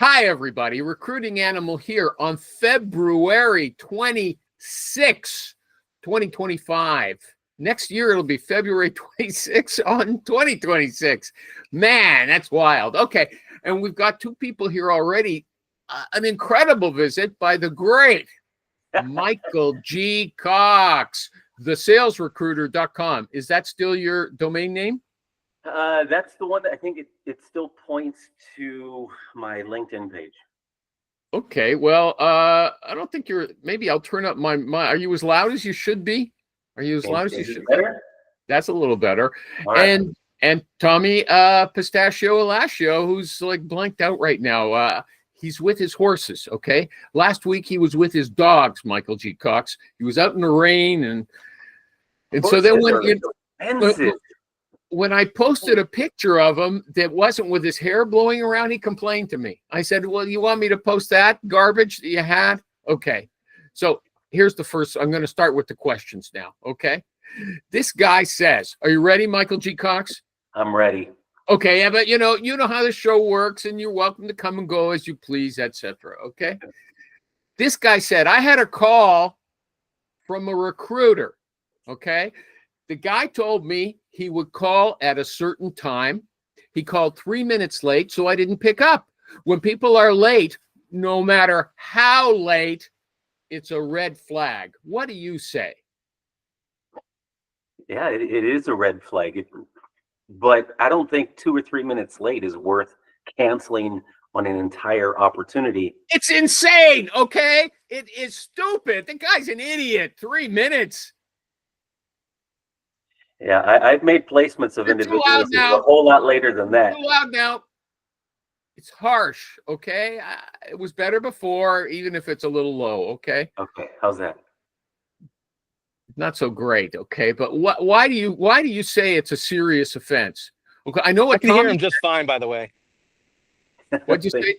Hi, everybody. Recruiting Animal here on February 26, 2025. Next year, it'll be February 26 on 2026. Man, that's wild. Okay, and we've got two people here already. An incredible visit by the great Michael G. Cox, thesalesrecruiter.com. Is that still your domain name? That's the one that I think it still points to my LinkedIn page. Okay, well, I don't think you're. Maybe I'll turn up my. Are you as loud as you should be? Are you as loud as you should be? That's a little better. All right. And Tommy Pistachio Elascio, who's like blanked out right now. He's with his horses. Okay, last week he was with his dogs. Michael G. Cox. He was out in the rain, and so then when I posted a picture of him that wasn't with his hair blowing around, he complained to me. I said, well, you want me to post that garbage that you had? Okay. So here's the first. I'm going to start with the questions now. Okay. This guy says, are you ready, Michael G. Cox? I'm ready. Okay. Yeah, but you know how the show works, and you're welcome to come and go as you please, etc. Okay. This guy said, I had a call from a recruiter. Okay. The guy told me he would call at a certain time. He called 3 minutes late, so I didn't pick up. When people are late, no matter how late, it's a red flag. What do you say? Yeah, it is a red flag. But I don't think 2 or 3 minutes late is worth canceling on an entire opportunity. It's insane, okay? It is stupid. The guy's an idiot. 3 minutes. Yeah, I've made placements of individuals a whole lot later than that. Too loud now. It's harsh, okay? It was better before, even if it's a little low, okay? Okay, how's that? Not so great, okay? But why do you say it's a serious offense? Okay, I know what I can hear him just fine, by the way. What'd you say?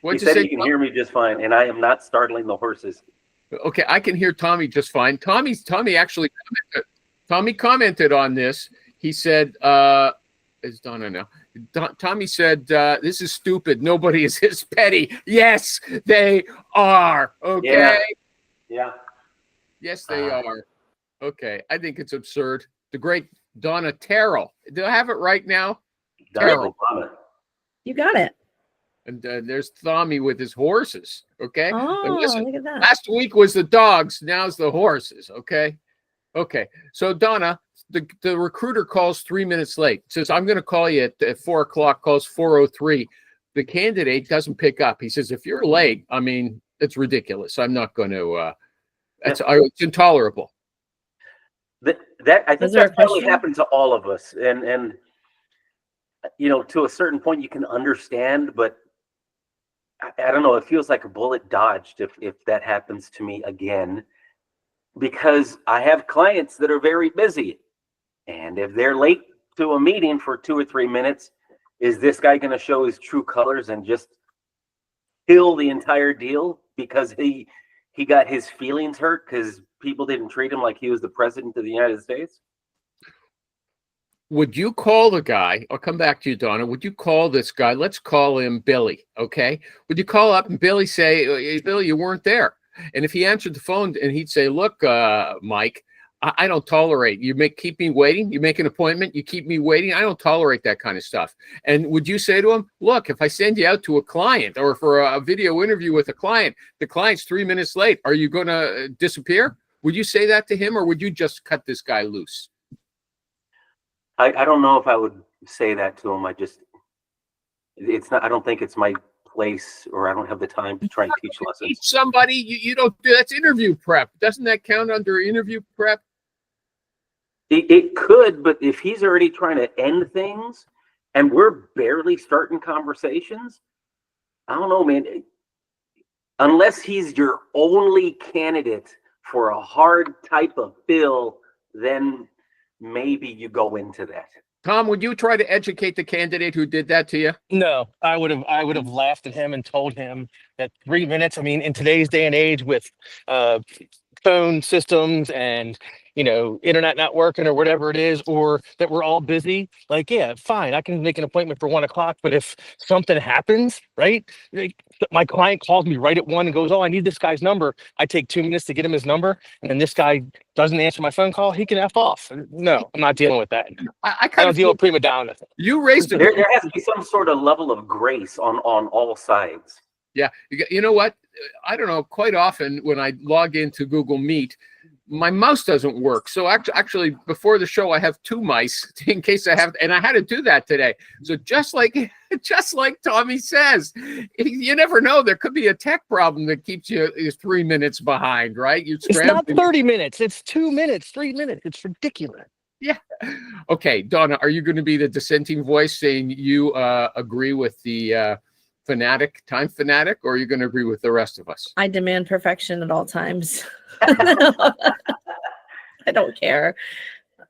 What'd you say? You can hear me just fine, and I am not startling the horses. Okay, I can hear Tommy just fine. Tommy actually commented on this. He said, it's Donna now. Tommy said, this is stupid. Nobody is this petty. Yes, they are. Okay. Yeah. Yes, they are. Okay. I think it's absurd. The great Donna Terrell. Do I have it right now? Terrell. You got it. And there's Tommy with his horses. Okay. Oh, look at that. Last week was the dogs. Now's the horses. Okay. Okay, so Donna, the recruiter calls 3 minutes late. Says, I'm going to call you at 4 o'clock, calls 4:03. The candidate doesn't pick up. He says, if you're late, I mean, it's ridiculous. I'm not going to, it's intolerable. I think that probably happened to all of us. And, to a certain point you can understand, but I don't know, it feels like a bullet dodged if that happens to me again. Because I have clients that are very busy, and if they're late to a meeting for 2 or 3 minutes, is this guy going to show his true colors and just kill the entire deal because he got his feelings hurt because people didn't treat him like he was the president of the United States? Would you call the guy? I'll come back to you, Donna. Would you call this guy? Let's call him Billy, okay? Would you call up and Billy say, hey, Billy, you weren't there? And if he answered the phone and he'd say, look, Mike, I don't tolerate, keep me waiting. You make an appointment, you keep me waiting. I don't tolerate that kind of stuff. And would you say to him, look, if I send you out to a client or for a video interview with a client, the client's 3 minutes late, are you going to disappear? Would you say that to him, or would you just cut this guy loose? I don't know if I would say that to him. I don't think it's my place, or I don't have the time to try and teach lessons. Teach somebody, you don't do that's interview prep. Doesn't that count under interview prep? It could, but if he's already trying to end things and we're barely starting conversations, I don't know, man. Unless he's your only candidate for a hard type of fill, then maybe you go into that. Tom, would you try to educate the candidate who did that to you? No, I would have laughed at him and told him that 3 minutes. I mean, in today's day and age with phone systems and internet not working or whatever it is, or that we're all busy, like, yeah, fine, I can make an appointment for 1 o'clock. But if something happens, right? Like, my client calls me right at 1 and goes, "Oh, I need this guy's number." I take 2 minutes to get him his number, and then this guy doesn't answer my phone call. He can F off. No, I'm not dealing with that. I I kind don't of deal feel with prima donna. you raised a There has to be some sort of level of grace on all sides. Yeah. You know what? I don't know. Quite often when I log into Google Meet, my mouse doesn't work. So actually, before the show, I have 2 mice in case I have, and I had to do that today. So just like Tommy says, you never know. There could be a tech problem that keeps you 3 minutes behind, right? It's not 30 minutes. It's 2 minutes, 3 minutes. It's ridiculous. Yeah. Okay, Donna, are you going to be the dissenting voice saying you agree with the time fanatic, or are you going to agree with the rest of us? I demand perfection at all times. I don't care.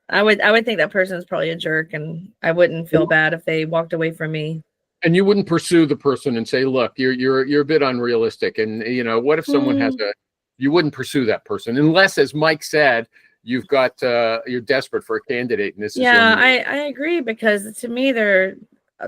I would think that person is probably a jerk, and I wouldn't feel bad if they walked away from me. And you wouldn't pursue the person and say, "Look, you're a bit unrealistic." And what if someone has you wouldn't pursue that person unless, as Mike said, you've got you're desperate for a candidate, and this is I agree, because to me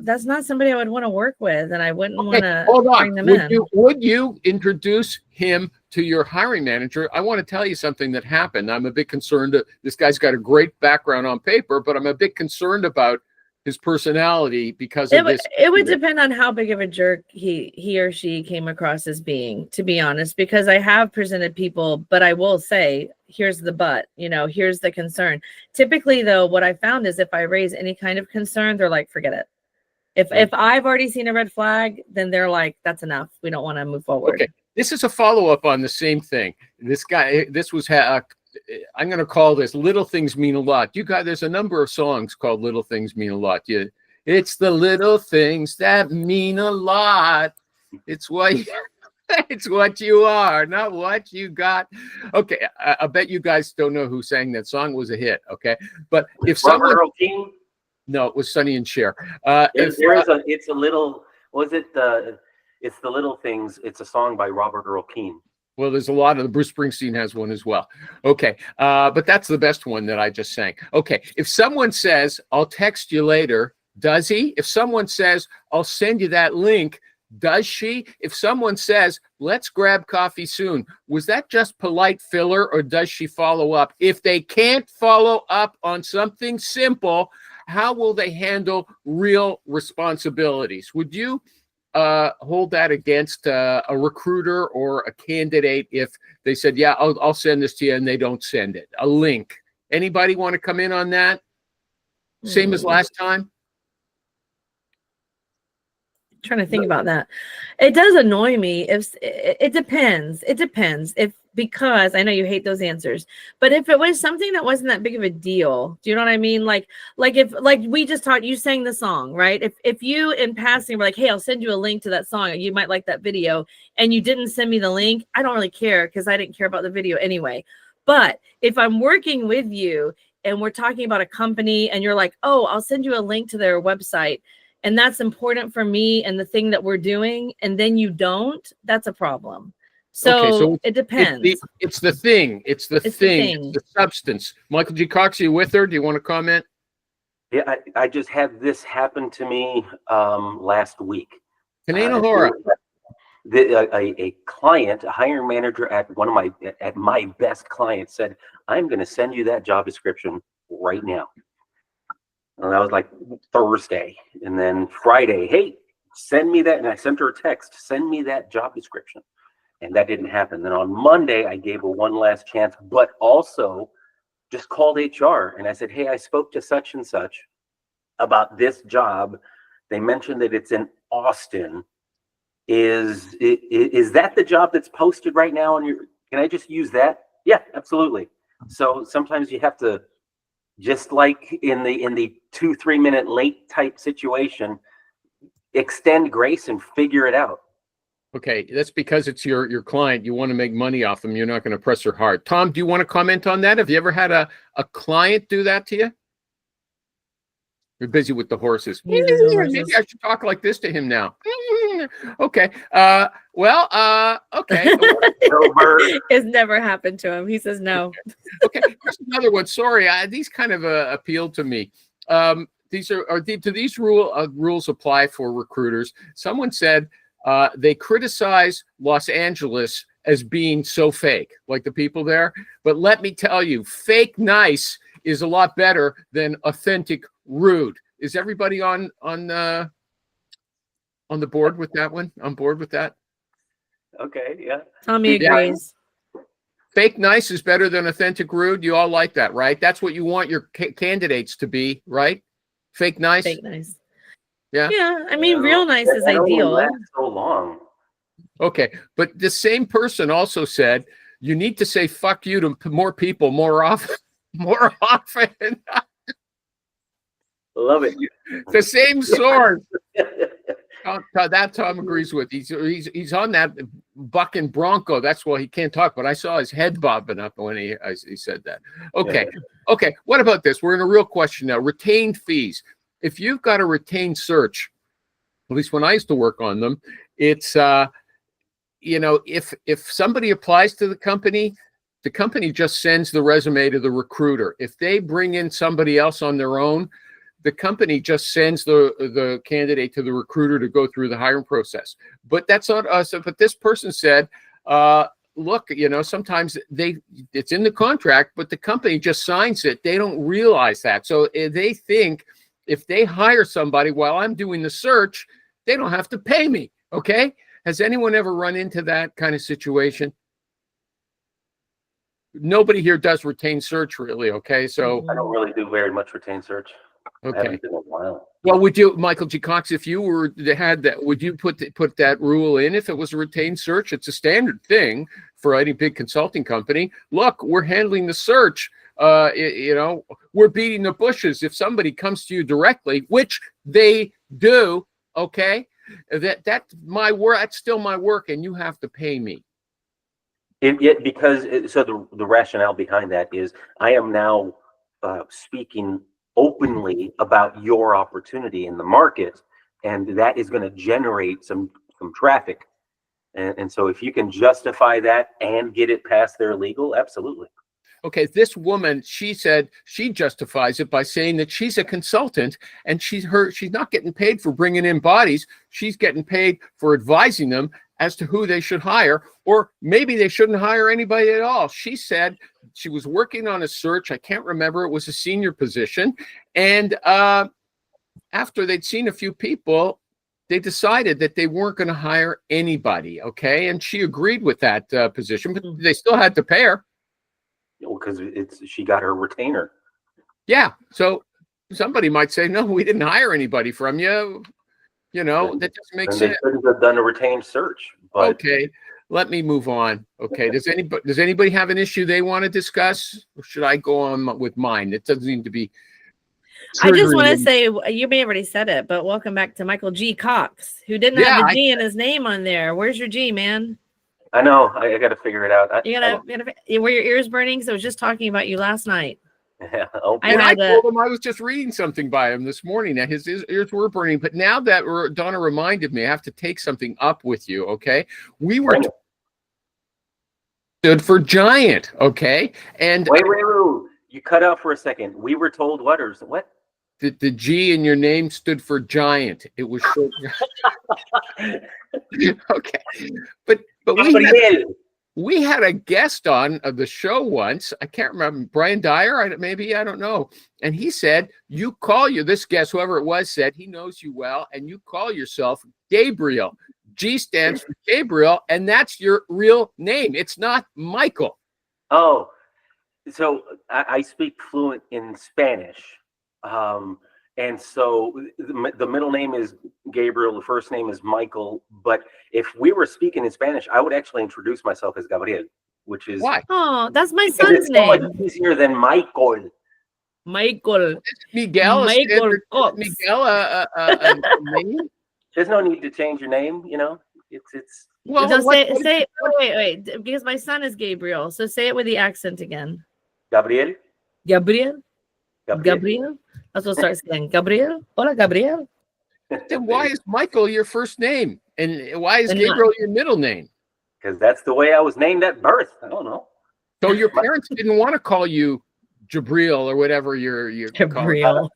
that's not somebody I would want to work with, and I wouldn't want to bring them in. Would you introduce him to your hiring manager? I want to tell you something that happened. I'm a bit concerned. This guy's got a great background on paper, but I'm a bit concerned about his personality because of this. It would depend on how big of a jerk he or she came across as being, to be honest, because I have presented people, but I will say, here's the but, here's the concern. Typically, though, what I found is if I raise any kind of concern, they're like, forget it. If I've already seen a red flag, then they're like, that's enough. We don't want to move forward. Okay. This is a follow-up on the same thing. This guy, this was, I'm going to call this Little Things Mean a Lot. There's a number of songs called Little Things Mean a Lot. It's the little things that mean a lot. It's what you are, not what you got. Okay. I bet you guys don't know who sang that song. It was a hit. Okay. But if someone... Robert Earl King? No, it was Sonny and Cher. It's the Little Things. It's a song by Robert Earl King. Well, there's a lot of Bruce Springsteen has one as well. Okay. But that's the best one that I just sang. Okay. If someone says, "I'll text you later," does he? If someone says, "I'll send you that link," does she? If someone says, "Let's grab coffee soon," was that just polite filler, or does she follow up? If they can't follow up on something simple, how will they handle real responsibilities? Would you hold that against a recruiter or a candidate if they said, "Yeah, I'll send this to you," and they don't send it? A link. Anybody want to come in on that? Same as last time? Trying to think about that. It does annoy me. If it depends. Because I know you hate those answers, but if it was something that wasn't that big of a deal, do you know what I mean? Like if we just talked, you sang the song, right? If you in passing were like, "Hey, I'll send you a link to that song. You might like that video," and you didn't send me the link, I don't really care, because I didn't care about the video anyway. But if I'm working with you and we're talking about a company and you're like, "Oh, I'll send you a link to their website," and that's important for me and the thing that we're doing, and then you don't, that's a problem. So it depends. It's the thing. It's the substance. Michael G. Cox, are you with her? Do you want to comment? Yeah, I just had this happen to me last week. Kanina Hora. A client, a hiring manager at my best clients said, "I'm going to send you that job description right now." And that was like Thursday. And then Friday, "Hey, send me that." And I sent her a text, "Send me that job description." And that didn't happen. Then on Monday, I gave her one last chance, but also just called HR. And I said, "Hey, I spoke to such and such about this job. They mentioned that it's in Austin. Is that the job that's posted right now? And can I just use that?" "Yeah, absolutely." So sometimes you have to, just like in the 2-3 minute late type situation, extend grace and figure it out. Okay, that's because it's your client. You want to make money off them. You're not going to press her hard. Tom, do you want to comment on that? Have you ever had a client do that to you? You're busy with the horses. Maybe I should talk like this to him now. Okay. Well, okay. It's never happened to him. He says no. Okay. Here's another one. Sorry, these kind of appeal to me. These do these rules apply for recruiters? Someone said they criticize Los Angeles as being so fake, like the people there. But let me tell you, fake nice is a lot better than authentic rude. Is everybody on the board with that one? On board with that? Okay, yeah. Tommy Yeah. agrees. Fake nice is better than authentic rude. You all like that, right? That's what you want your candidates to be, right? Fake nice. Fake nice. Yeah. Yeah. I mean, real nice is That only ideal. lasts so long. Okay, but the same person also said you need to say "fuck you" to more people more often. More often. Love it. The same source. That Tom agrees with. He's on that bucking bronco. That's why he can't talk. But I saw his head bobbing up when he said that. Okay, okay. What about this? We're in a real question now. Retained fees. If you've got a retained search, at least when I used to work on them, it's if somebody applies to the company just sends the resume to the recruiter. If they bring in somebody else on their own, the company just sends the candidate to the recruiter to go through the hiring process. But that's not us. But this person said, look, sometimes it's in the contract, but the company just signs it. They don't realize that. So they think if they hire somebody while I'm doing the search, they don't have to pay me. Okay. Has anyone ever run into that kind of situation? Nobody here does retained search, really. Okay. So I don't really do very much retained search. I okay. haven't been in a while. Well, would you, Michael G. Cox, if you had that, would you put that rule in if it was a retained search? It's a standard thing for any big consulting company. Look, we're handling the search. We're beating the bushes. If somebody comes to you directly, which they do, okay, that's my work. That's still my work, and you have to pay me. Because the rationale behind that is I am now speaking openly about your opportunity in the market, and that is going to generate some traffic. And so if you can justify that and get it past their legal, absolutely. Okay, this woman, she said she justifies it by saying that she's a consultant and she's not getting paid for bringing in bodies. She's getting paid for advising them as to who they should hire, or maybe they shouldn't hire anybody at all. She said she was working on a search. I can't remember. It was a senior position. And after they'd seen a few people, they decided that they weren't going to hire anybody. Okay. And she agreed with that position, but they still had to pay her. Because she got her retainer. Yeah. So somebody might say, no, we didn't hire anybody from you. That doesn't make sense. They couldn't have done a retained search. But okay. Let me move on. Okay. Does anybody have an issue they want to discuss? Or should I go on with mine? It doesn't seem to be. I just want to say, you may have already said it, but welcome back to Michael G. Cox, who didn't have the G in his name on there. Where's your G, man? I know. I got to figure it out. Were your ears burning? So I was just talking about you last night. Yeah, okay. I told him I was just reading something by him this morning that his ears were burning. But now that Donna reminded me, I have to take something up with you. Okay, we were stood for giant. Okay, and wait, you cut out for a second. We were told what? The G in your name stood for giant. It was short. Okay, but we had a guest on the show once. I can't remember, Brian Dyer, I don't know. And he said, this guest, whoever it was, said he knows you well, and you call yourself Gabriel. G stands for Gabriel, and that's your real name. It's not Michael. Oh, so I speak fluent in Spanish. And so the middle name is Gabriel, the first name is Michael. But if we were speaking in Spanish, I would actually introduce myself as Gabriel, which is why? Oh, that's my son's name. So much easier than Michael. Michael. Miguel. Michael Cox. Miguel, a name? There's no need to change your name. It's. Well, say wait, because my son is Gabriel. So say it with the accent again. Gabriel. That's what starts saying. Gabriel. Hola, Gabriel. Then why is Michael your first name? And why is They're not. Gabriel your middle name? Because that's the way I was named at birth. I don't know. So your parents didn't want to call you Jabril or whatever you're calling. Gabriel.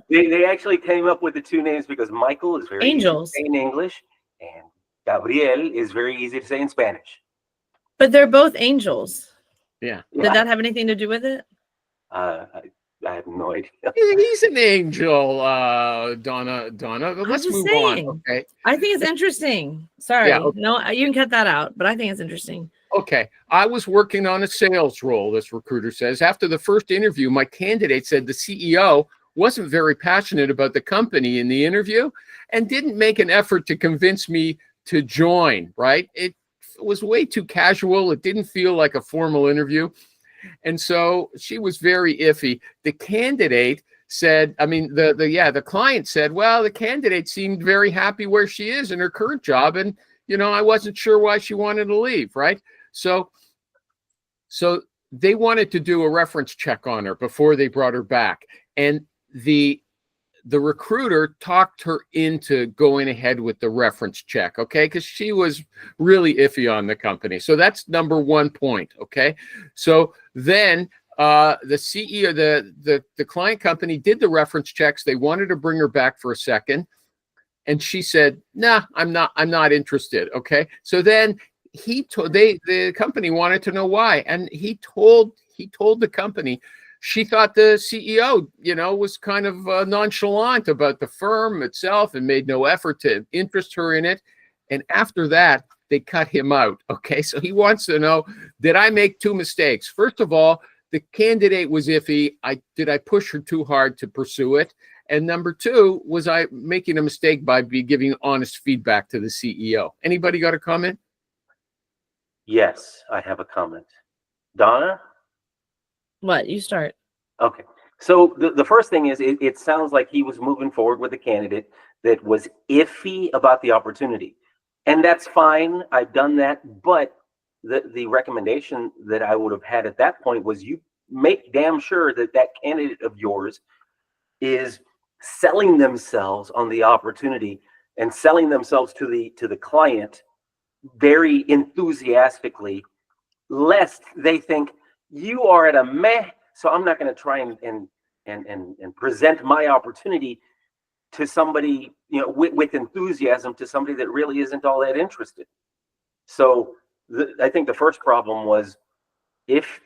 They actually came up with the two names because Michael is very Angels. easy to say in English, and Gabriel is very easy to say in Spanish. But they're both angels. Yeah. Did that have anything to do with it? I have no idea. He's an angel, Donna. Let's just move saying. on. Okay. I think it's interesting. Sorry. Yeah, okay. No, you can cut that out, but I think it's interesting. Okay. I was working on a sales role, this recruiter says. After the first interview, my candidate said the CEO wasn't very passionate about the company in the interview and didn't make an effort to convince me to join, right? It was way too casual. It didn't feel like a formal interview. And so she was very iffy. The candidate said, the client said, well, the candidate seemed very happy where she is in her current job. And, I wasn't sure why she wanted to leave, right? So they wanted to do a reference check on her before they brought her back. And the recruiter talked her into going ahead with the reference check, okay? Because she was really iffy on the company. So that's number 1 point, okay? So then the CEO, the client company did the reference checks. They wanted to bring her back for a second. And she said, nah, I'm not interested, okay? So then the company wanted to know why. And he told the company, she thought the CEO, was kind of nonchalant about the firm itself and made no effort to interest her in it. And after that, they cut him out. Okay, so he wants to know, did I make two mistakes? First of all, the candidate was iffy. Did I push her too hard to pursue it? And number two, was I making a mistake by giving honest feedback to the CEO? Anybody got a comment? Yes, I have a comment. Donna? What? You start. Okay. So the first thing is, it sounds like he was moving forward with a candidate that was iffy about the opportunity. And that's fine. I've done that. But the recommendation that I would have had at that point was you make damn sure that candidate of yours is selling themselves on the opportunity and selling themselves to the client very enthusiastically, lest they think you are at a meh, so I'm not going to try and present my opportunity to somebody, with enthusiasm, to somebody that really isn't all that interested. So I think the first problem was, if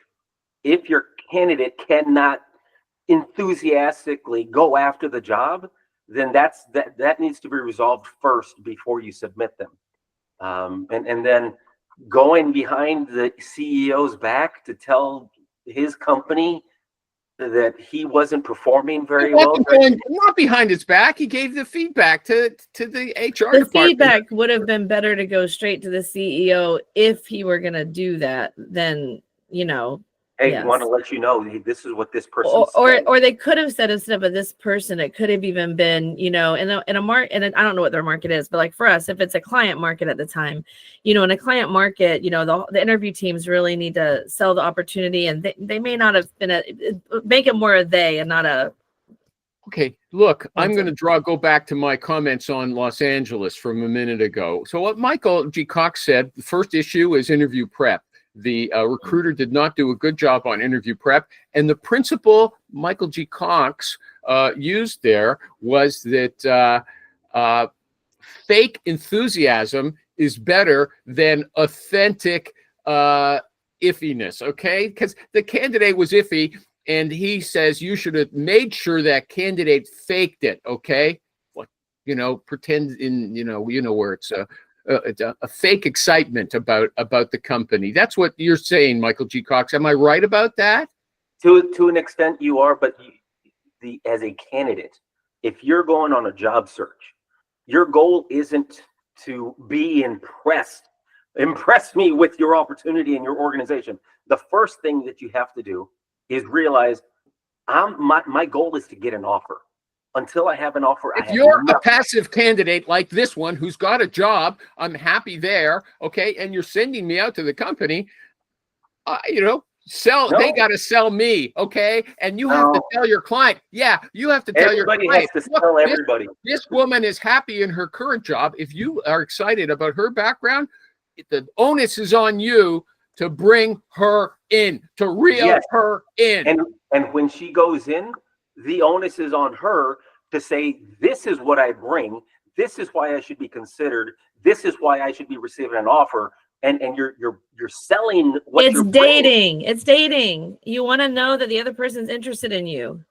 your candidate cannot enthusiastically go after the job, then that needs to be resolved first before you submit them. And then going behind the CEO's back to tell his company that he wasn't performing very well. Not behind his back. He gave the feedback to the HR The department. feedback would have been better to go straight to the CEO if he were going to do that than, Hey, yes. want to let you know, this is what this person or they could have said, instead of this person, it could have even been, in a market, and I don't know what their market is, but like for us, if it's a client market at the time, in a client market, the interview teams really need to sell the opportunity, and they may not have been make it more a they and not a. Okay, look, I'm going to go back to my comments on Los Angeles from a minute ago. So what Michael G. Cox said, the first issue is interview prep. The recruiter did not do a good job on interview prep. And the principle Michael G. Cox used there was that fake enthusiasm is better than authentic iffiness, okay? Because the candidate was iffy, and he says you should have made sure that candidate faked it, okay? Pretend where it's a fake excitement about the company. That's what you're saying, Michael G. Cox. Am I right about that? To an extent you are, but as a candidate, if you're going on a job search, your goal isn't to be impressed. Impress me with your opportunity and your organization. The first thing that you have to do is realize my goal is to get an offer. Until I have an offer, if you're a passive candidate like this one who's got a job, I'm happy there, okay, and you're sending me out to the company, They got to sell me, okay? And you have to tell your client, you have to tell Everybody your client, has to sell everybody. This woman is happy in her current job. If you are excited about her background, the onus is on you to bring her in, to reel her in. And when she goes in, the onus is on her to say, this is what I bring. This is why I should be considered. This is why I should be receiving an offer. And you're selling what it's you're dating. It's dating. You want to know that the other person's interested in you.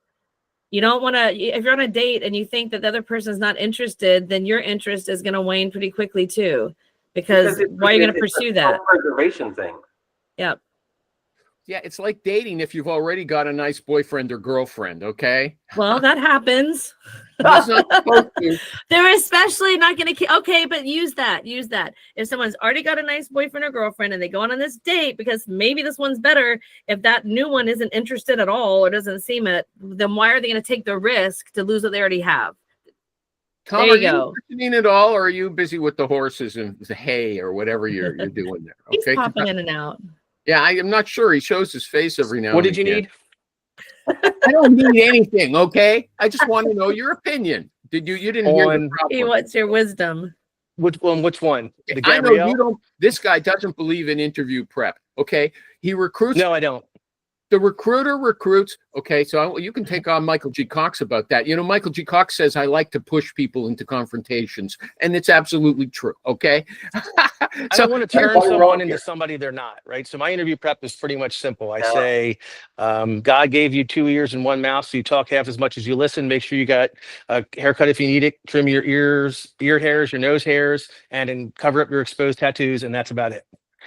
You don't want to, if you're on a date and you think that the other person's not interested, then your interest is going to wane pretty quickly too. Because why are you going to pursue that? Preservation thing. Yep. Yeah, it's like dating if you've already got a nice boyfriend or girlfriend, okay? Well, that happens. That's not supposed to. They're especially not going to. Okay, but use that. Use that. If someone's already got a nice boyfriend or girlfriend and they go on this date because maybe this one's better, if that new one isn't interested at all or doesn't seem it, then why are they going to take the risk to lose what they already have? Tom, there are you go. listening at all, or are you busy with the horses and the hay or whatever you're doing there? He's Okay, popping in and out. Yeah, I am not sure. He shows his face every now. What and did you again. need? I don't need anything. Okay, I just want to know your opinion. Did you? You didn't hear the He problem. wants your wisdom. Which one? Which one? The I know Gabrielle? you don't. This guy doesn't believe in interview prep. Okay, he recruits. No, I don't. The recruiter recruits. Okay, so you can take on Michael G. Cox about that. You know, Michael G. Cox says, I like to push people into confrontations, and it's absolutely true. Okay. I don't want to turn someone into somebody they're not, right? So my interview prep is pretty much simple. I say, God gave you 2 ears and 1 mouth, so you talk half as much as you listen. Make sure you got a haircut if you need it. Trim your ear hairs, your nose hairs, and cover up your exposed tattoos, and that's about it.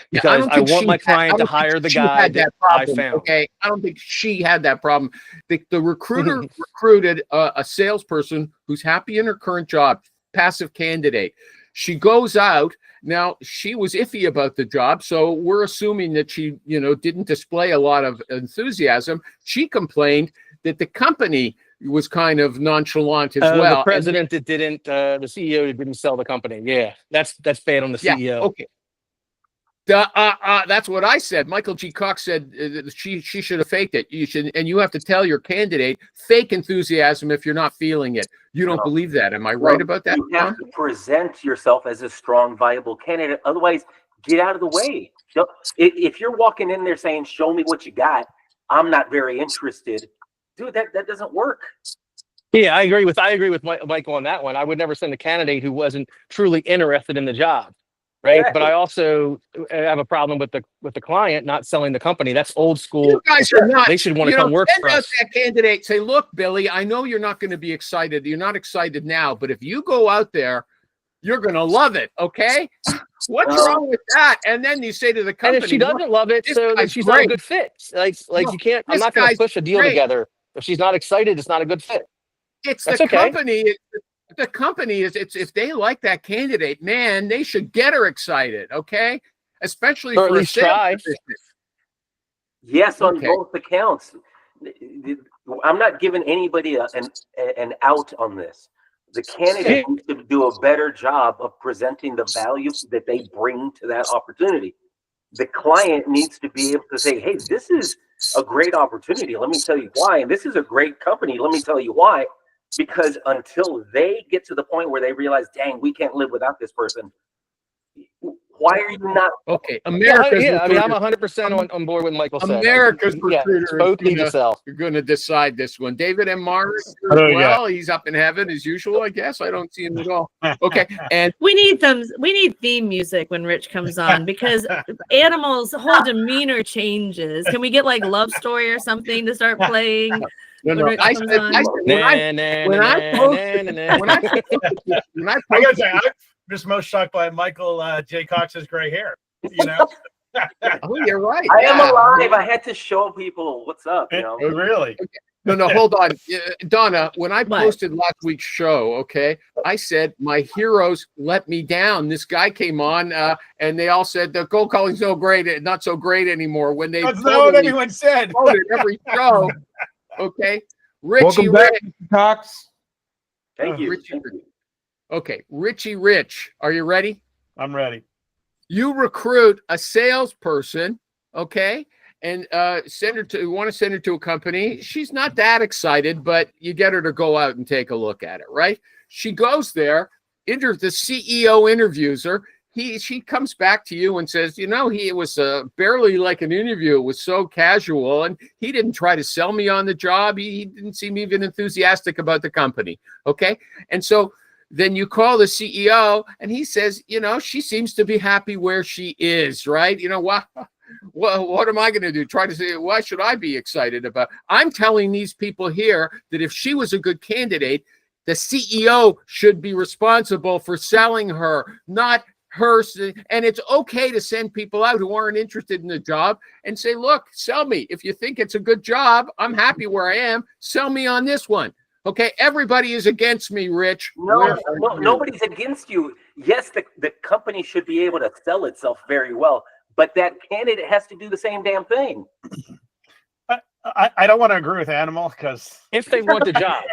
Because I want my client to hire the guy that I found. Okay, I don't think she had that problem. The recruiter recruited a salesperson who's happy in her current job, passive candidate. She goes out. Now, she was iffy about the job, so we're assuming that she, didn't display a lot of enthusiasm. She complained that the company was kind of nonchalant as well. The president that didn't, the CEO that didn't sell the company. Yeah, that's bad on the CEO. Okay. That's what I said. Michael G. Cox said she should have faked it. You have to tell your candidate fake enthusiasm if you're not feeling it. You don't believe that. Am I right about that? You have to present yourself as a strong, viable candidate. Otherwise, get out of the way. If you're walking in there saying, "Show me what you got," I'm not very interested. Dude, that doesn't work. Yeah, I agree with Michael on that one. I would never send a candidate who wasn't truly interested in the job. Right. Exactly. But I also have a problem with the client not selling the company. That's old school. You guys are not. They should want to come work for us. That candidate, say, look, Billy, I know you're not going to be excited. You're not excited now, but if you go out there, you're going to love it. Okay. What's wrong with that? And then you say to the company, and if she doesn't love it, so then she's not a good fit. Like you can't. I'm not going to push a deal together if she's not excited. It's not a good fit. It's the company. The company is if they like that candidate, man, they should get her excited, okay? Especially or for at least try. Yes, on both accounts. I'm not giving anybody an out on this. The candidate needs to do a better job of presenting the value that they bring to that opportunity. The client needs to be able to say, "Hey, this is a great opportunity. Let me tell you why. And this is a great company. Let me tell you why." Because until they get to the point where they realize, dang, we can't live without this person. Why are you not? Okay, America's. Yeah, I mean, I'm 100% on board with Michael said. America's recruiter. Both need to sell. You're going to decide this one. David M. Martin, well, he's up in heaven as usual, I guess. I don't see him at all. Okay, and we need theme music when Rich comes on because Animal's whole demeanor changes. Can we get like Love Story or something to start playing? No. I said when I gotta say, I'm just most shocked by Michael J. Cox's gray hair. Oh, you're right. I am alive. I had to show people what's up. Really? Okay. No, hold on, Donna. When I posted last week's show, okay, I said my heroes let me down. This guy came on, and they all said the cold calling's not so great anymore. When they that's not what anyone said. Every show. Okay, Richie Welcome back, Cox. Thank you. Okay, Richie Rich, are you ready? I'm ready. You recruit a salesperson, okay, and want to send her to a company. She's not that excited, but you get her to go out and take a look at it, right? She goes there, the CEO interviews her. She comes back to you and says, it was barely like an interview. It was so casual, and he didn't try to sell me on the job. He didn't seem even enthusiastic about the company. Okay. And so then you call the CEO and he says, she seems to be happy where she is, right? What am I going to do? Try to say, why should I be excited about? I'm telling these people here that if she was a good candidate, the CEO should be responsible for selling her, not her. And it's okay to send people out who aren't interested in the job and say, look, sell me. If you think it's a good job, I'm happy where I am. Sell me on this one. Okay, everybody is against me, Rich. No, nobody's against you. Yes, the company should be able to sell itself very well, but that candidate has to do the same damn thing. I don't want to agree with Animal because if they want the job,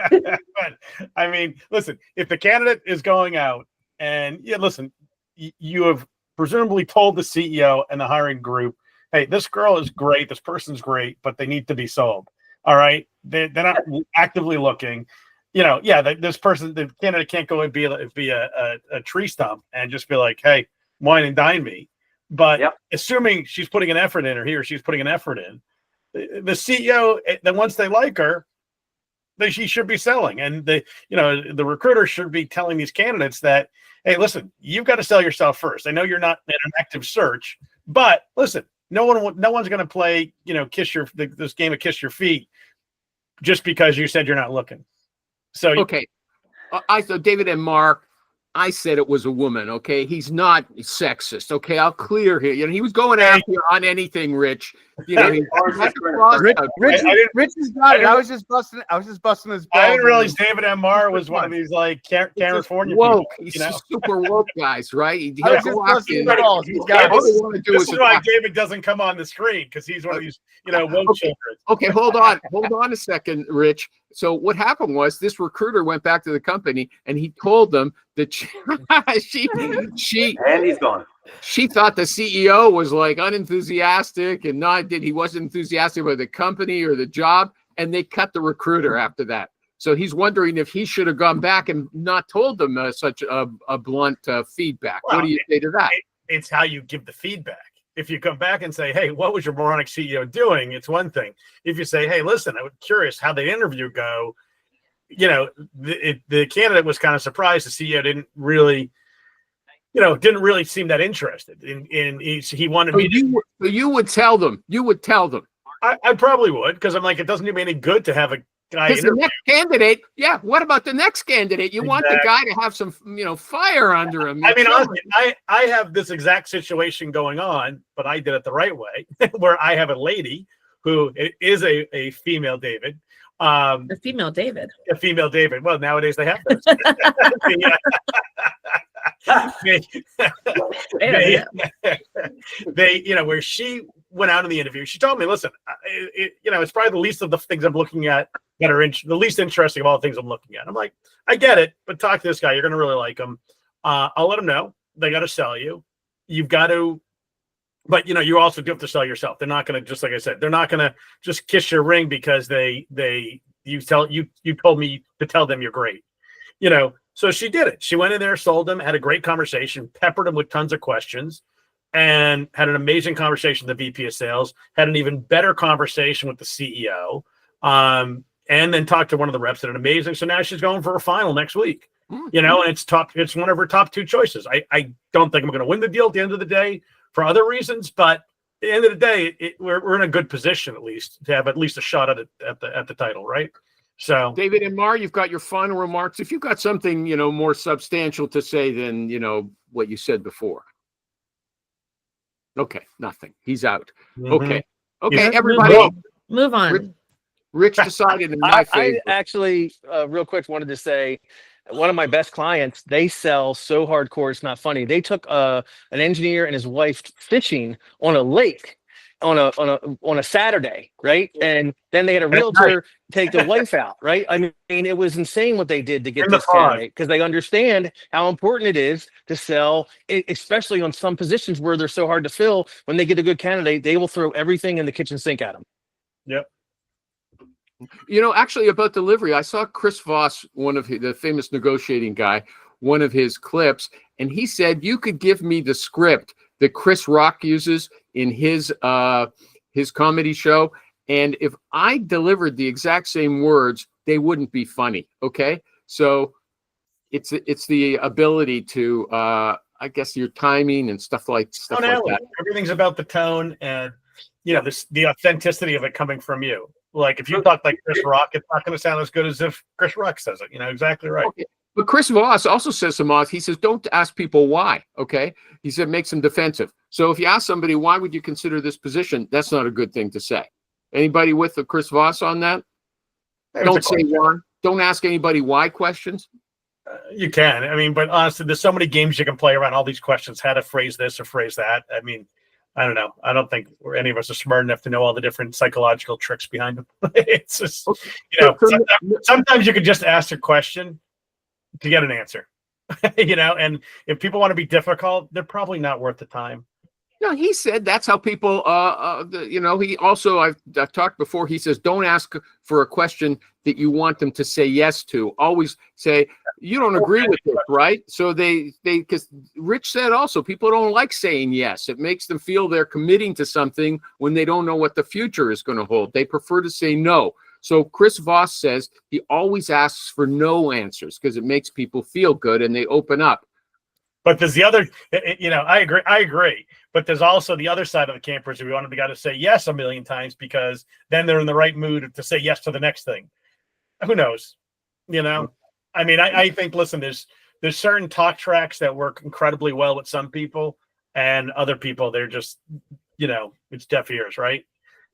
But I mean, listen, if the candidate is going out and you have presumably told the CEO and the hiring group, hey, this girl is great, this person's great, but they need to be sold. All right, they're not actively looking. This person, the candidate can't go and be a tree stump and just be like, hey, wine and dine me. But assuming she's putting an effort in, or he or she's putting an effort in, the CEO, then once they like her, she should be selling. And the recruiter should be telling these candidates that, hey, listen, you've got to sell yourself first. I know you're not in an active search, but listen, no one's going to play, this game of kiss your feet just because you said you're not looking. So okay, so David and Mark, I said it was a woman. Okay, he's not sexist. Okay, I'll clear here. He was going after you on anything, Rich. Rich has got it. I was just busting his balls. I didn't realize David MR was one of these like California woke. People, He's super woke guys, right? I was just busting his balls. He's got it. This is why David doesn't come on the screen, because he's one of these, woke children. Okay, hold on a second, Rich. So what happened was this recruiter went back to the company and he told them that she and he's gone. She thought the CEO was like unenthusiastic and he wasn't enthusiastic about the company or the job, and they cut the recruiter after that. So he's wondering if he should have gone back and not told them such a blunt feedback. Well, what do you say to that? It's how you give the feedback. If you come back and say, hey, what was your moronic CEO doing? It's one thing. If you say, hey, listen, I was curious how the interview go, the candidate was kind of surprised. The CEO didn't really seem that interested in he wanted me to. You would tell them. I probably would, because I'm like, it doesn't do me any good to have a guy. Because the next candidate, what about the next candidate? You want the guy to have some, fire under him. I mean, honestly, I have this exact situation going on, but I did it the right way, where I have a lady who is a female David. A female David. A female David. Well, nowadays they have those. Where she went out in the interview, she told me, listen, it's probably the least of the things I'm looking at that are the least interesting of all the things I'm looking at. I'm like, I get it, but talk to this guy. You're going to really like him. I'll let him know. They got to sell you. You've got to, but you also do have to sell yourself. They're not going to, just like I said, they're not going to just kiss your ring because you told me to tell them you're great. So she did it. She went in there, sold him, had a great conversation, peppered him with tons of questions, and had an amazing conversation with the VP of sales, had an even better conversation with the CEO, and then talked to one of the reps, had an amazing. So now she's going for a final next week, and it's one of her top two choices. I don't think I'm going to win the deal at the end of the day for other reasons, but at the end of the day, we're in a good position at least to have at least a shot at the title, right? So, David and Mar, you've got your final remarks. If you've got something, more substantial to say than, what you said before. Okay, nothing. He's out. Mm-hmm. Okay, everybody. Move on. Rich decided in my favor. I actually, real quick, wanted to say one of my best clients, they sell so hardcore, it's not funny. They took an engineer and his wife fishing on a lake. on a Saturday, right? And then they had a That's realtor take the wife out, right? I mean, it was insane what they did to get In the this pond. candidate because they understand how important it is to sell, especially on some positions where they're so hard to fill. When they get a good candidate, they will throw everything in the kitchen sink at them. Yep. Actually about delivery, I saw Chris Voss, the famous negotiating guy, one of his clips, and he said you could give me the script that Chris Rock uses in his comedy show, and if I delivered the exact same words, they wouldn't be funny. Okay, so it's the ability to I guess your timing and stuff like that. Everything's about the tone and the authenticity of it coming from you. Like if you talk like Chris Rock, it's not going to sound as good as if Chris Rock says it. Exactly right. Okay. But Chris Voss also says he says, don't ask people why. Okay. He said, makes them defensive. So if you ask somebody, why would you consider this position? That's not a good thing to say. Anybody with Chris Voss on that? Don't say why. Don't ask anybody why questions. You can. I mean, but honestly, there's so many games you can play around all these questions, how to phrase this or phrase that. I mean, I don't know. I don't think any of us are smart enough to know all the different psychological tricks behind them. It's just, sometimes you could just ask a question to get an answer, and if people want to be difficult, they're probably not worth the time. No, he said that's how people, he also, I've talked before, he says, don't ask for a question that you want them to say yes to. Always say, you don't agree with this, right? So because Rich said also, people don't like saying yes. It makes them feel they're committing to something when they don't know what the future is going to hold. They prefer to say no. So Chris Voss says he always asks for no answers because it makes people feel good and they open up. But there's the other, I agree. But there's also the other side of the campers who wanted the guy to say yes a million times because then they're in the right mood to say yes to the next thing. Who knows? I mean, I think, listen, there's certain talk tracks that work incredibly well with some people and other people, they're just, it's deaf ears, right?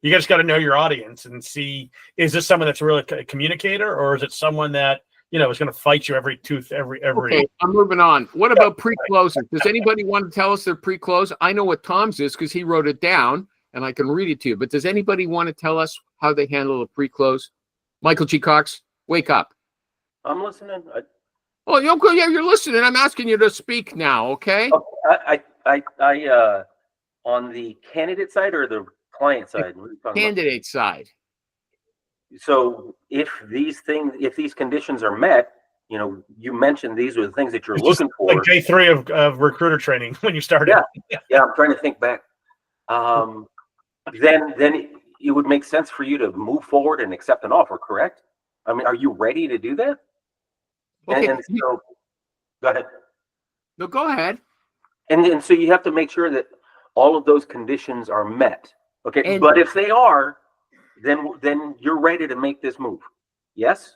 You just got to know your audience and see, is this someone that's really a communicator or is it someone that, is going to fight you every tooth, every. Okay, I'm moving on. What about pre-closing? Does anybody want to tell us their pre-close? I know what Tom's is because he wrote it down and I can read it to you. But does anybody want to tell us how they handle a pre-close? Michael G. Cox, wake up. I'm listening. You're listening. I'm asking you to speak now, okay? I on the candidate side or the client side? Candidate side. So if these conditions are met, you mentioned these are the things that you're looking for. Like day 3 of recruiter training when you started. Yeah. I'm trying to think back. Then it would make sense for you to move forward and accept an offer, correct? I mean, are you ready to do that? Okay. And so, go ahead. No, go ahead. And so you have to make sure that all of those conditions are met. Okay. But if they are, then you're ready to make this move. Yes?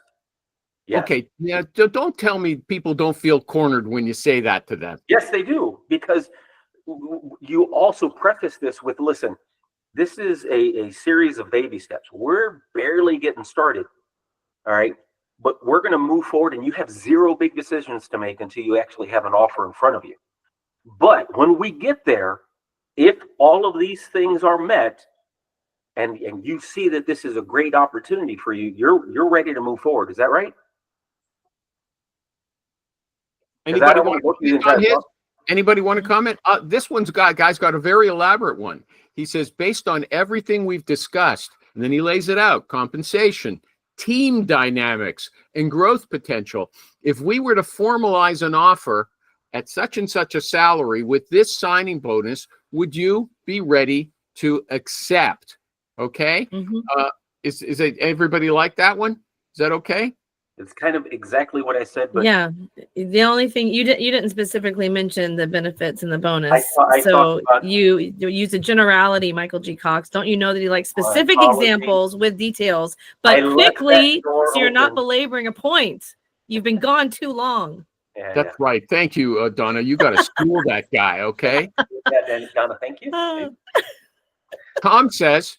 Okay. Yeah. Don't tell me people don't feel cornered when you say that to them. Yes, they do. Because you also preface this with, listen, this is a series of baby steps. We're barely getting started. All right. But we're going to move forward and you have 0 big decisions to make until you actually have an offer in front of you. But when we get there, if all of these things are met, and you see that this is a great opportunity for you, you're ready to move forward. Is that right? Anybody want to comment? This guy's got a very elaborate one. He says, based on everything we've discussed, and then he lays it out, compensation, team dynamics, and growth potential. If we were to formalize an offer at such and such a salary with this signing bonus, would you be ready to accept? Okay. Mm-hmm. Is it everybody like that one? Is that okay? It's kind of exactly what I said, but yeah, the only thing you didn't specifically mention the benefits and the bonus. You use a generality, Michael G. Cox. Don't you know that he likes specific examples with details, but quickly, so you're not belaboring a point. You've been gone too long. That's right. Thank you, Donna. You got to school that guy, okay? Donna, thank you. Tom says,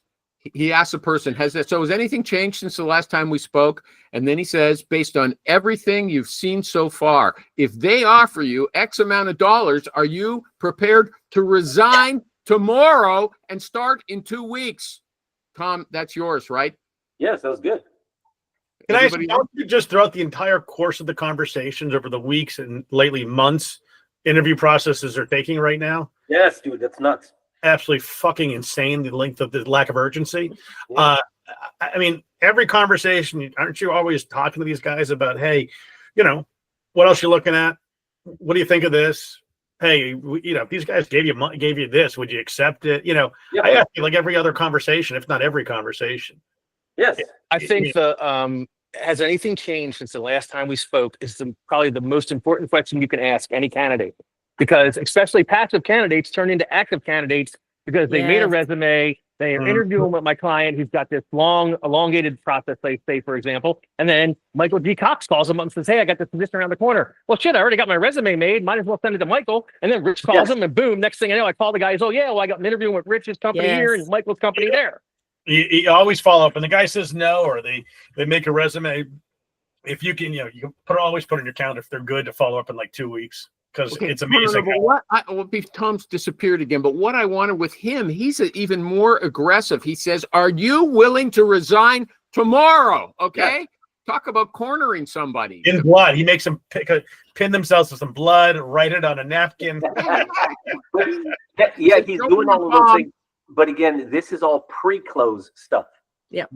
he asks a person, has anything changed since the last time we spoke? And then he says, based on everything you've seen so far, if they offer you X amount of dollars, are you prepared to resign tomorrow and start in 2 weeks. Tom, that's yours, right? Yes, that was good. Can I ask Everybody you, don't you just throughout the entire course of the conversations over the weeks and lately months, interview processes are taking right now? Yes, dude, that's nuts. Absolutely fucking insane, the length of the lack of urgency. Yeah. I mean, every conversation, aren't you always talking to these guys about, hey, you know, what else you looking at? What do you think of this? Hey, you know, if these guys gave you money, gave you this, would you accept it? You know, Yeah. I ask you like every other conversation, if not every conversation. Yes. I think has anything changed since the last time we spoke is probably the most important question you can ask any candidate, because especially passive candidates turn into active candidates because they made a Yes. resume, they are Mhm. interviewing with my client who's got this long elongated process, they say, for example, and then Michael G. Cox calls them up and says, hey, I got this position around the corner. Well, shit, I already got my resume made. Might as well send it to Michael. And then Rich calls him and boom, next thing I know, I call the guys, oh yeah, well, I got an interview with Rich's company here and Yes. Michael's company there. You always follow up, and the guy says no, or they make a resume. If you can, you know, you can always put in your calendar if they're good to follow up in like 2 weeks, because it's amazing. Tom's disappeared again, but what I wanted with him, he's even more aggressive. He says, are you willing to resign tomorrow? Okay. Talk about cornering somebody. In blood, he makes them pin themselves with some blood, write it on a napkin. Yeah, he's doing all of those things. But again, this is all pre-close stuff. Yep.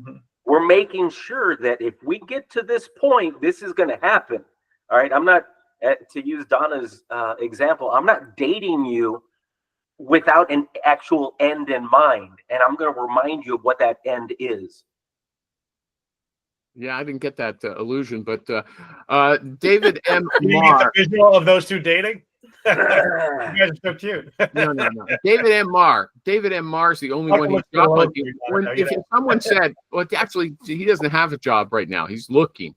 We're making sure that if we get to this point, this is going to happen. All right. I'm not, to use Donna's example, I'm not dating you without an actual end in mind. And I'm going to remind you of what that end is. Yeah, I didn't get that illusion, but David M. You get Marr. the visual of those two dating? You guys are so cute. No. David M. Marr. David M. Marr is the only one who's got on you. If someone said, well, actually, he doesn't have a job right now. He's looking.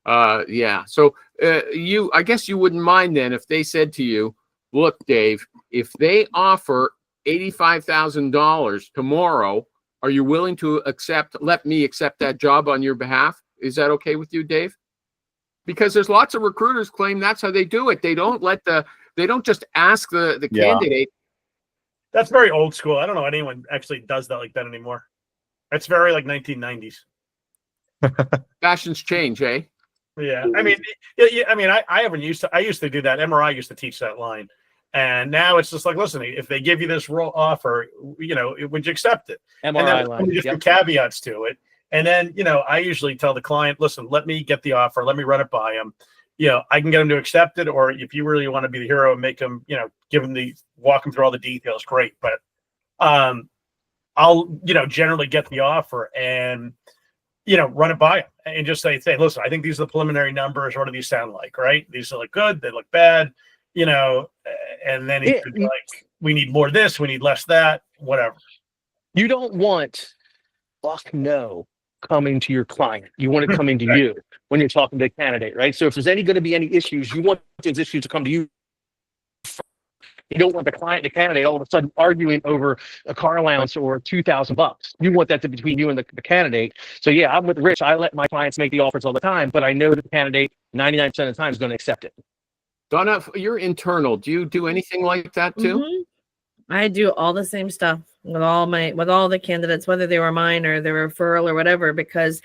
Yeah. So I guess you wouldn't mind then if they said to you, look, Dave, if they offer $85,000 tomorrow, are you willing to let me accept that job on your behalf? Is that okay with you, Dave? Because there's lots of recruiters claim that's how they do it. They don't just ask the candidate. That's very old school. I don't know anyone actually does that like that anymore. It's very like 1990s. Fashions change, eh? Yeah. I mean, I used to do that. MRI used to teach that line. And now it's just like, listen, if they give you this role offer, you know, would you accept it? MRI and then line. different caveats to it. And then, you know, I usually tell the client, listen, let me get the offer. Let me run it by him. You know, I can get him to accept it. Or if you really want to be the hero and make him, you know, walk him through all the details, great. But I'll, you know, generally get the offer and, you know, run it by him and just say, listen, I think these are the preliminary numbers. What do these sound like? Right. These look good. They look bad, you know, and then he could be like, we need more of this. We need less that, whatever. You don't want fuck no coming to your client. You want it coming to you when you're talking to a candidate, right? So if there's going to be any issues, you want those issues to come to you. You don't want the client and the candidate all of a sudden arguing over a car allowance or $2,000. You want that to be between you and the candidate. So yeah, I'm with Rich. I let my clients make the offers all the time, but I know that the candidate 99% of the time is going to accept it. Donna, you're internal. Do you do anything like that too? Mhm. I do all the same stuff with all the candidates, whether they were mine or their referral or whatever, because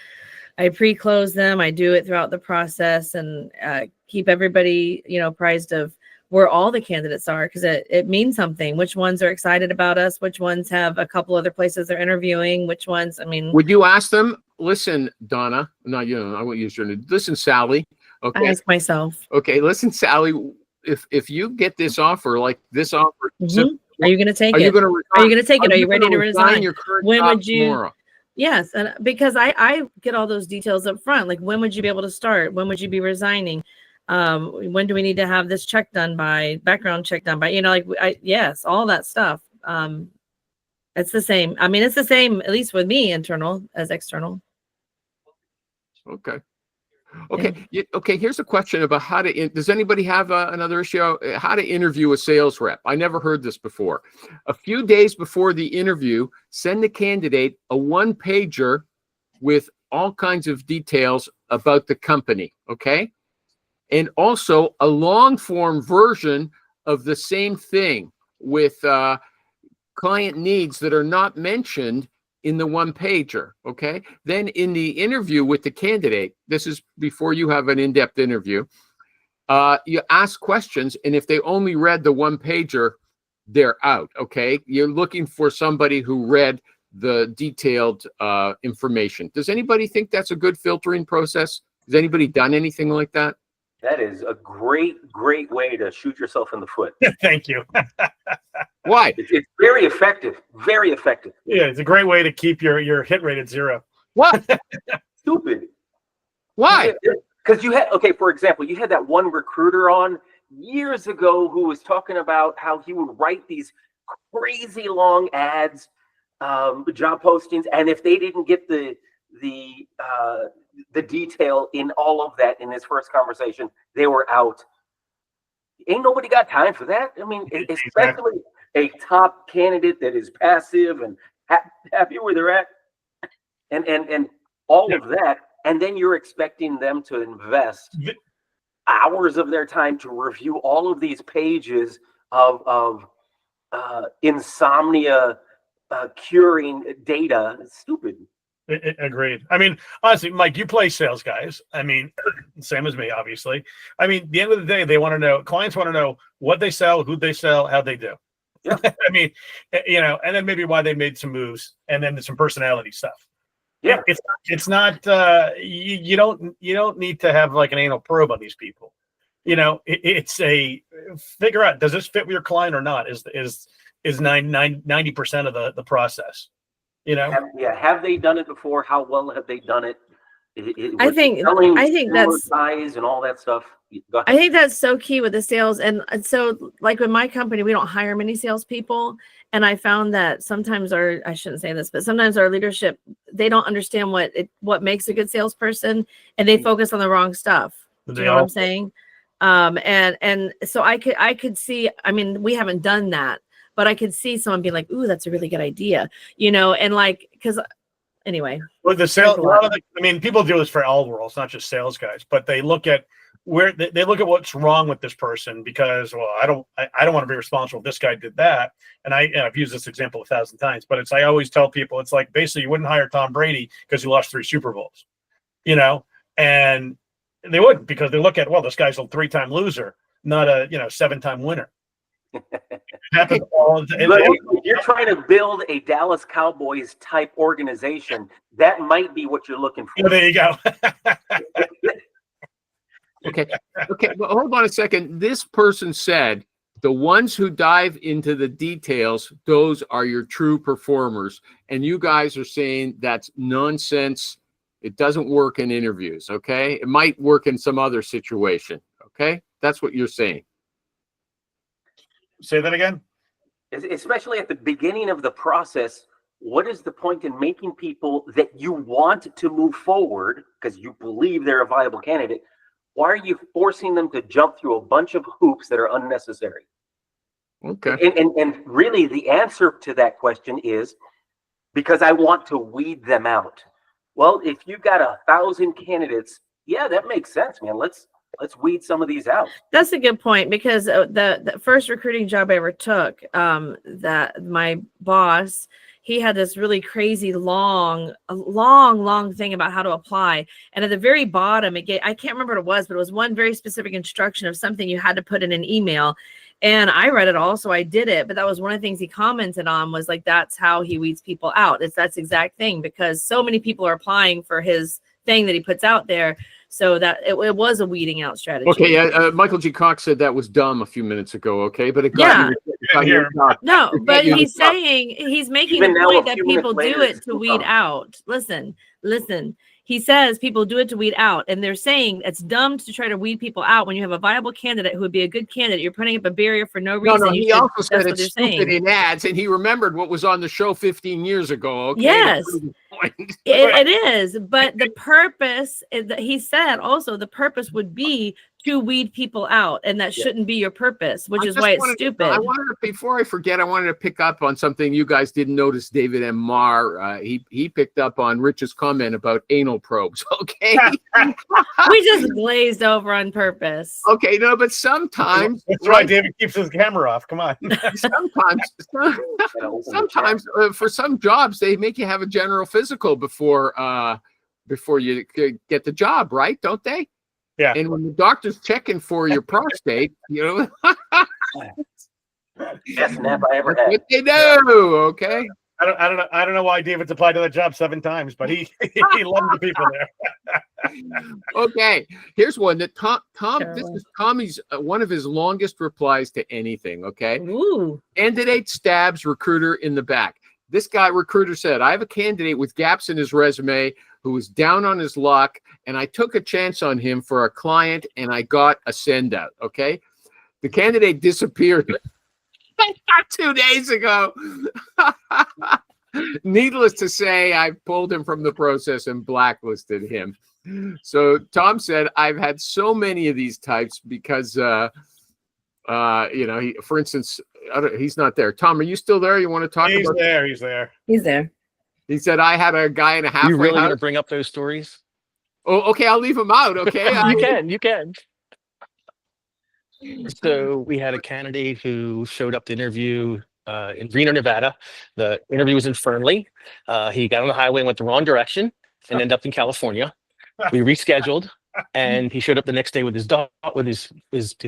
I pre-close them. I do it throughout the process and keep everybody, you know, apprised of where all the candidates are, because it means something. Which ones are excited about us? Which ones have a couple other places they're interviewing? Which ones? I mean, would you ask them? Listen, Donna. No, you know, I won't use your name. Listen, Sally. Okay. I ask myself. Okay, listen, Sally. If you get this offer, like this offer, Are you going to take are it? you going to Are you going to take it? Are you ready to resign? Your current When job would you? tomorrow? Yes, and because I get all those details up front. Like, when would you be able to start? When would you be resigning? When do we need to have this check done by? Background check done by? You know, like yes, all that stuff. It's the same. I mean, it's the same, at least with me, internal as external. Okay. Okay. Okay. Here's a question about how to. Does anybody have another issue? How to interview a sales rep? I never heard this before. A few days before the interview, send the candidate a one-pager with all kinds of details about the company. Okay, and also a long-form version of the same thing with client needs that are not mentioned in the one pager. Okay. Then in the interview with the candidate, this is before you have an in-depth interview, you ask questions, and if they only read the one pager, they're out. Okay. You're looking for somebody who read the detailed information. Does anybody think that's a good filtering process? Has anybody done anything like that? That is a great way to shoot yourself in the foot. Thank you. Why? It's very effective. Very effective. Yeah, it's a great way to keep your hit rate at 0. What? Stupid. Why? Because you had, okay, for example, you had that one recruiter on years ago who was talking about how he would write these crazy long ads, job postings, and if they didn't get the detail in all of that in his first conversation, they were out. Ain't nobody got time for that. I mean, especially a top candidate that is passive and happy where they're at, and all of that, and then you're expecting them to invest hours of their time to review all of these pages of insomnia curing data. It's stupid. Agreed. I mean, honestly, Mike, you play sales guys. I mean, same as me, obviously. I mean, at the end of the day, they want to know, clients want to know what they sell, who they sell, how they do. Yeah. I mean, you know, and then maybe why they made some moves, and then some personality stuff. Yeah. It's not you don't need to have like an anal probe on these people. You know, it's a figure out, does this fit with your client or not, is 90% of the process. You know, have they done it before? How well have they done it? I think that's size and all that stuff. I think that's so key with the sales. And so like with my company, we don't hire many salespeople. And I found that sometimes I shouldn't say this, but sometimes our leadership, they don't understand what makes a good salesperson, and they focus on the wrong stuff. Do you know what I'm saying? And so I could see, I mean, we haven't done that, but I could see someone being like, ooh, that's a really good idea, you know, and like, because anyway. Well, the sales, I mean, people do this for all roles, not just sales guys, but they look at where they look at what's wrong with this person because, well, I don't want to be responsible. This guy did that. And I've used this example 1,000 times, but I always tell people, it's like, basically you wouldn't hire Tom Brady because he lost 3 Super Bowls, you know, and they wouldn't, because they look at, well, this guy's a 3-time loser, not a, 7-time winner. If you're trying to build a Dallas Cowboys type organization, that might be what you're looking for. Well, there you go. Okay. Well, hold on a second. This person said the ones who dive into the details, those are your true performers. And you guys are saying that's nonsense. It doesn't work in interviews. Okay. It might work in some other situation. Okay. That's what you're saying. Say that again. Especially at the beginning of the process, what is the point in making people that you want to move forward because you believe they're a viable candidate? Why are you forcing them to jump through a bunch of hoops that are unnecessary? Okay. And really the answer to that question is because I want to weed them out. Well, if you've got 1,000 candidates, yeah, that makes sense, man. Let's weed some of these out. That's a good point, because the first recruiting job I ever took, that my boss, he had this really crazy long thing about how to apply. And at the very bottom, I can't remember what it was, but it was one very specific instruction of something you had to put in an email. And I read it all, so I did it. But that was one of the things he commented on, was like, that's how he weeds people out. That's exact thing, because so many people are applying for his thing that he puts out there. So that it was a weeding out strategy. Okay, Michael G. Cox said that was dumb a few minutes ago. Okay, but it got you. No, but he's making the point that people do it to weed out. Listen. He says people do it to weed out, and they're saying it's dumb to try to weed people out when you have a viable candidate who would be a good candidate. You're putting up a barrier for no reason. No, he also said it's stupid in ads, and he remembered what was on the show 15 years ago. Okay? Yes, it is. But the purpose, he said also, the purpose would be to weed people out, and that Yeah. shouldn't be your purpose, which I is just why it's wanted- stupid. I wanted to, before I forget, I wanted to pick up on something you guys didn't notice. David M. Marr, he picked up on Rich's comment about anal probes. Okay, We just glazed over on purpose. okay, no, but sometimes, That's why David keeps his camera off. Come on. sometimes for some jobs they make you have a general physical before you get the job, right? Don't they? Yeah. And when the doctor's checking for your prostate, you know, Best nap I ever that's had. what they do. Okay. I don't know why David's applied to that job 7 times, but he loves the people there. Okay, here's one that Tom this Carolyn. is Tommy's one of his longest replies to anything. Okay, Ooh. candidate stabs recruiter in the back. This guy recruiter said, I have a candidate with gaps in his resume who was down on his luck, and I took a chance on him for a client, and I got a send out. Okay, the candidate disappeared 2 days ago. Needless to say, I pulled him from the process and blacklisted him. So Tom said, I've had so many of these types because, for instance, he's not there. Tom, are you still there? You want to talk He's about? there. He's there. He's there. He said, I had a guy in a halfway You really house. gonna bring up those stories? Oh, okay, I'll leave him out. Okay. You can. So we had a candidate who showed up to interview in Reno, Nevada. The interview was in Fernley. He got on the highway and went the wrong direction and ended up in California. We rescheduled, and he showed up the next day with his dog, with his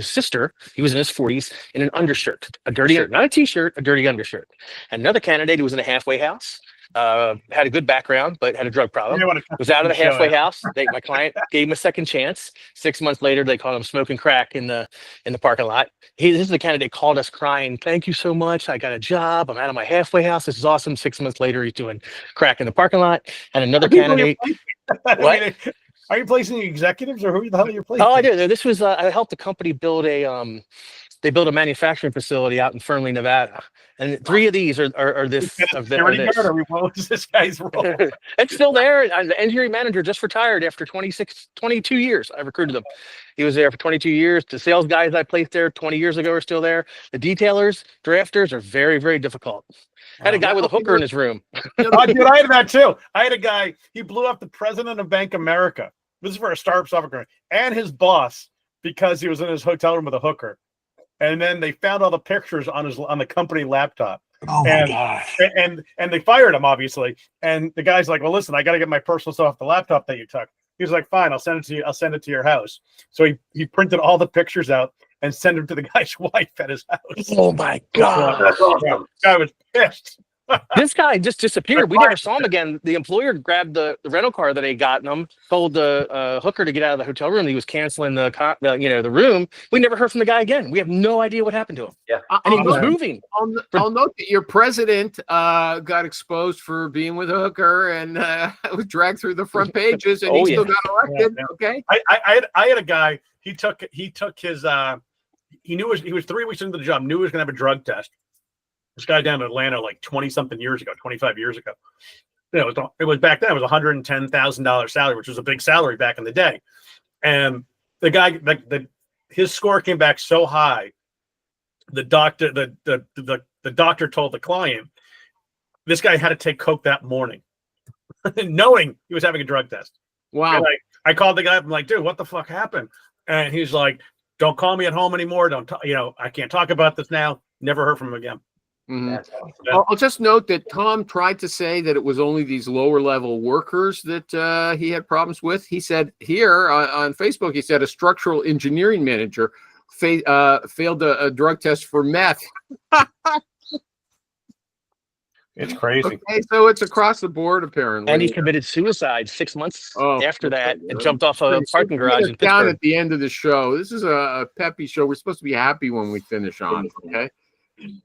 sister. He was in his 40s in an undershirt, a dirty, not a t-shirt, a dirty undershirt. And another candidate who was in a halfway house, had a good background, but had a drug problem. Was out of the halfway house. My client gave him a second chance. 6 months later, they caught him smoking crack in the parking lot. This is the candidate called us crying, "Thank you so much. I got a job. I'm out of my halfway house. This is awesome." 6 months later, he's doing crack in the parking lot. And another candidate. What? Are you placing executives, or who the hell are you placing? Oh, I do. This was I helped a company build they built a manufacturing facility out in Fernley, Nevada, and 3 of these are this. What was this guy's role? It's still there. The engineering manager just retired after 22 years. I recruited him. He was there for 22 years. The sales guys I placed there 20 years ago are still there. The detailers, drafters are very, very difficult. I had a guy with a hooker in his room. Oh, dude, I had that too. I had a guy, he blew up the president of Bank America. This is for a startup software company, and his boss, because he was in his hotel room with a hooker. And then they found all the pictures on the company laptop. Oh and, my gosh. And they fired him, obviously. And the guy's like, "Well, listen, I got to get my personal stuff off the laptop that you took." He was like, "Fine, I'll send it to you. I'll send it to your house." So he printed all the pictures out and sent them to the guy's wife at his house. Oh my God. That's awesome. Guy was pissed. This guy just disappeared. We never saw him again. The employer grabbed the rental car that he got him, told the hooker to get out of the hotel room. He was canceling the room. We never heard from the guy again. We have no idea what happened to him. Yeah. And he was moving. I'll note that your president got exposed for being with a hooker and was dragged through the front pages, and Oh, he still yeah. got elected. Yeah. Okay. I had a guy. He took his. He knew he was 3 weeks into the job. Knew he was gonna have a drug test. This guy down in Atlanta, like 20-something years ago, 25 years ago. It was back then. It was $110,000 salary, which was a big salary back in the day. And the guy, his score came back so high. The doctor told the client, this guy had to take coke that morning, knowing he was having a drug test. Wow. And I called the guy up. I'm like, "Dude, what the fuck happened?" And he's like, "Don't call me at home anymore. I can't talk about this now." Never heard from him again. Mhm. That's awesome. I'll just note that Tom tried to say that it was only these lower level workers that he had problems with. He said here on Facebook, he said a structural engineering manager failed a drug test for meth. It's crazy. Okay, so it's across the board apparently. And he committed suicide 6 months Oh, after that okay. and jumped off a parking We're garage in down Pittsburgh. at the end of the show. This is a peppy show. We're supposed to be happy when we finish on. Okay.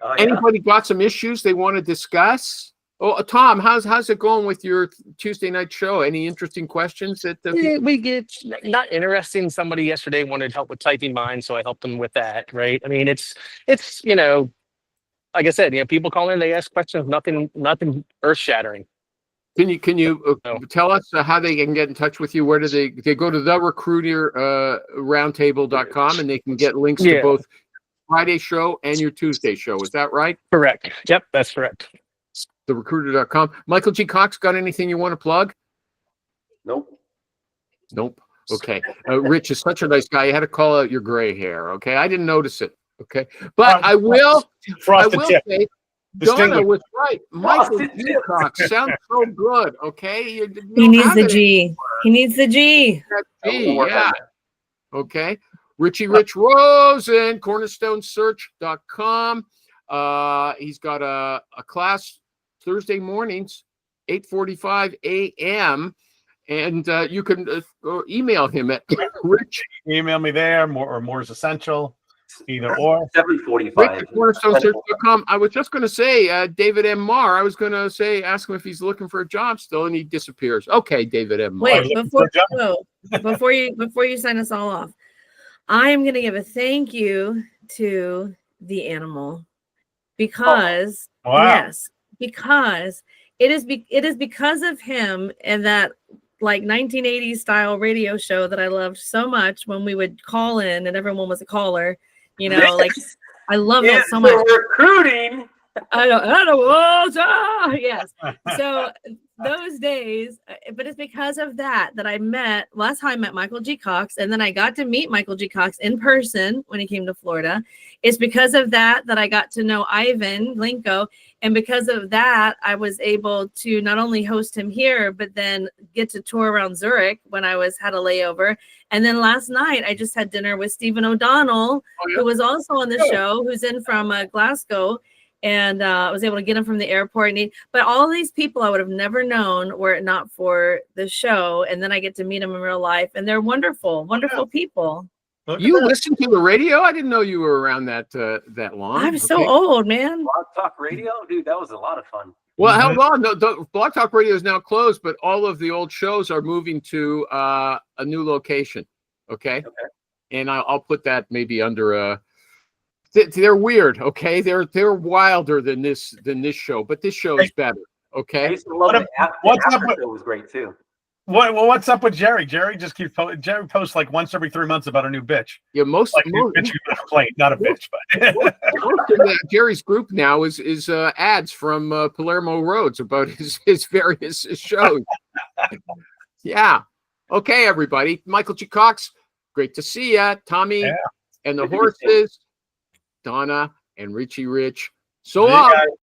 Oh, yeah. Anybody got some issues they want to discuss? Oh, Tom, how's it going with your Tuesday night show? Any interesting questions that We get not interesting. Somebody yesterday wanted help with typing mine, so I helped them with that. Right? I mean, it's like I said, people call in, they ask questions, nothing earth shattering. Can you No. tell us how they can get in touch with you? Where do they go to the recruiter roundtable.com and they can get links to Yeah. both Friday show and your Tuesday show. Is that right? Correct. Yep, that's correct. The recruiter.com. Michael G. Cox, got anything you want to plug? Nope. Nope. Okay. Rich is such a nice guy. You had to call out your gray hair. Okay. I didn't notice it. Okay. But I will Frosted tip. say Donna Distinguished. was right. Michael Frosted G. tip. Cox sounds so good. Okay. You He needs the G. He needs the G. G. Yeah. Okay. Richie Rich Rosen, cornerstonesearch.com. He's got a class Thursday mornings, 8:45 a.m. And you can email him at Rich. Email me there, more is essential, either or. 7:45. cornerstonesearch.com. I was just going to say, David M. Marr. I was going to say, ask him if he's looking for a job still, and he disappears. Okay, David M. Marr. Wait, before you sign us all off, I am going to give a thank you to the animal because Wow. yes, because it is because of him and that like 1980s style radio show that I loved so much when we would call in and everyone was a caller. You know, like I love that so much. Recruiting. I don't, yes. So those days, but it's because of that I met, last time I met Michael G. Cox, and then I got to meet Michael G. Cox in person when he came to Florida. It's because of that I got to know Ivan Linko. And because of that, I was able to not only host him here, but then get to tour around Zurich when I had a layover. And then last night, I just had dinner with Stephen O'Donnell, who was also on the show, who's in from Glasgow. And I was able to get him from the airport. But all these people I would have never known were it not for the show. And then I get to meet them in real life. And they're wonderful, wonderful people. You listen to the radio? I didn't know you were around that long. I'm so old, man. Blog Talk Radio, dude, that was a lot of fun. Well, hold on. No, Blog Talk Radio is now closed, but all of the old shows are moving to a new location. Okay. And I'll put that maybe under they're weird. Okay. They're wilder than this show, but this show is better. I Okay. used to love it. What's up After with- show was great too. What's up with Jerry? Jerry just keeps Jerry posts like once every 3 months about a new bitch. Yeah. Most Like new bitch you can complain, not a bitch, but most of Jerry's group now is ads from Palermo Roads about his various shows. Yeah. Okay, everybody. Michael G. Cox, great to see ya. Tommy and the Good to be horses, Donna and Richie Rich. So See you long. guys.